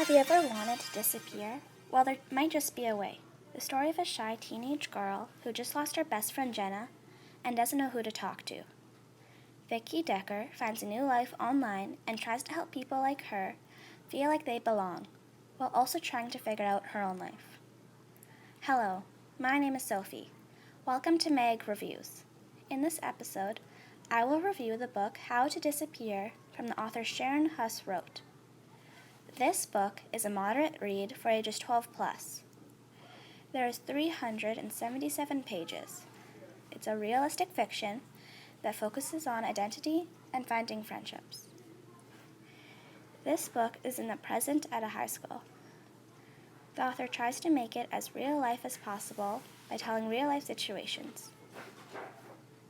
Have you ever wanted to disappear? Well, there might just be a way. The story of a shy teenage girl who just lost her best friend Jenna and doesn't know who to talk to. Vicky Decker finds a new life online and tries to help people like her feel like they belong, while also trying to figure out her own life. Hello, my name is Sophie. Welcome to Meg Reviews. In this episode, I will review the book How to Disappear from the author Sharon Huss Roat. This book is a moderate read for ages 12 plus. There is 377 pages. It's a realistic fiction that focuses on identity and finding friendships. This book is in the present at a high school. The author tries to make it as real life as possible by telling real life situations.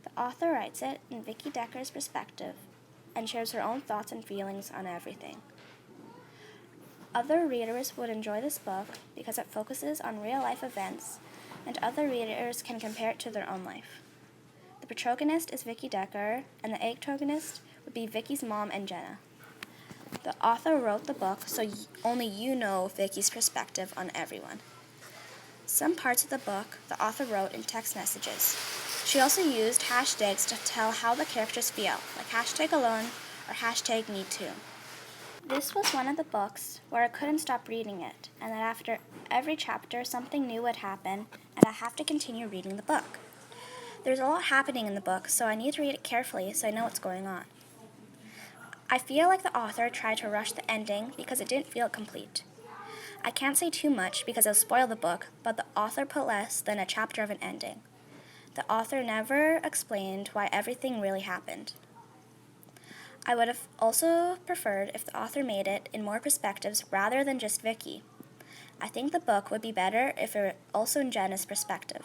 The author writes it in Vicky Decker's perspective and shares her own thoughts and feelings on everything. Other readers would enjoy this book because it focuses on real-life events, and other readers can compare it to their own life. The protagonist is Vicky Decker, and the antagonist would be Vicky's mom and Jenna. The author wrote the book so only you know Vicky's perspective on everyone. Some parts of the book the author wrote in text messages. She also used hashtags to tell how the characters feel, like #alone or #MeToo. This was one of the books where I couldn't stop reading it, and that after every chapter something new would happen, and I have to continue reading the book. There's a lot happening in the book, so I need to read it carefully so I know what's going on. I feel like the author tried to rush the ending because it didn't feel complete. I can't say too much because it'll spoil the book, but the author put less than a chapter of an ending. The author never explained why everything really happened. I would have also preferred if the author made it in more perspectives rather than just Vicky. I think the book would be better if it were also in Jenna's perspective.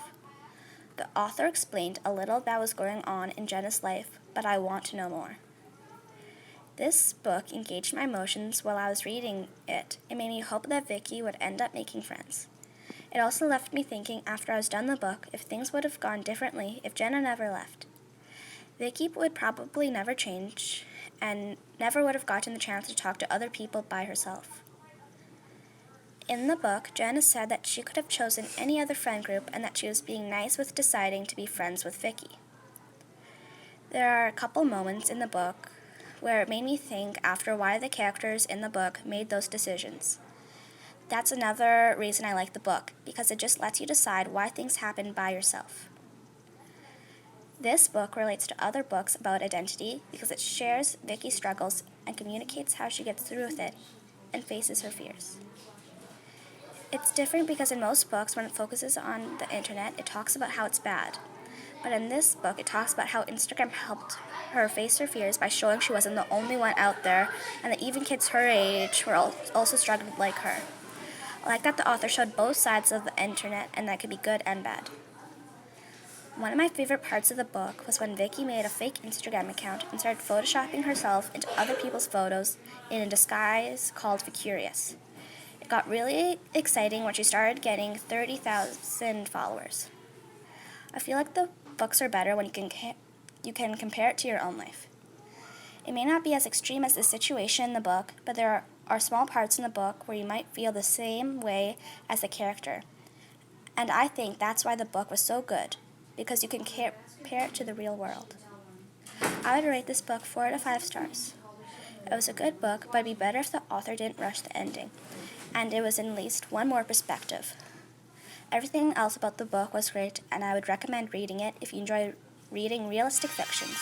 The author explained a little that was going on in Jenna's life, but I want to know more. This book engaged my emotions while I was reading it. It made me hope that Vicky would end up making friends. It also left me thinking after I was done the book if things would have gone differently if Jenna never left. Vicky would probably never change and never would have gotten the chance to talk to other people by herself. In the book, Jenna said that she could have chosen any other friend group and that she was being nice with deciding to be friends with Vicky. There are a couple moments in the book where it made me think after why the characters in the book made those decisions. That's another reason I like the book, because it just lets you decide why things happen by yourself. This book relates to other books about identity because it shares Vicky's struggles and communicates how she gets through with it and faces her fears. It's different because in most books, when it focuses on the internet, it talks about how it's bad. But in this book, it talks about how Instagram helped her face her fears by showing she wasn't the only one out there and that even kids her age were also struggling like her. I like that the author showed both sides of the internet and that could be good and bad. One of my favorite parts of the book was when Vicky made a fake Instagram account and started photoshopping herself into other people's photos in a disguise called Vicurious. It got really exciting when she started getting 30,000 followers. I feel like the books are better when you can compare it to your own life. It may not be as extreme as the situation in the book, but there are small parts in the book where you might feel the same way as the character. And I think that's why the book was so good, because you can compare it to the real world. I would rate this book 4 out of 5 stars. It was a good book, but it'd be better if the author didn't rush the ending, and it was in at least one more perspective. Everything else about the book was great, and I would recommend reading it if you enjoy reading realistic fictions.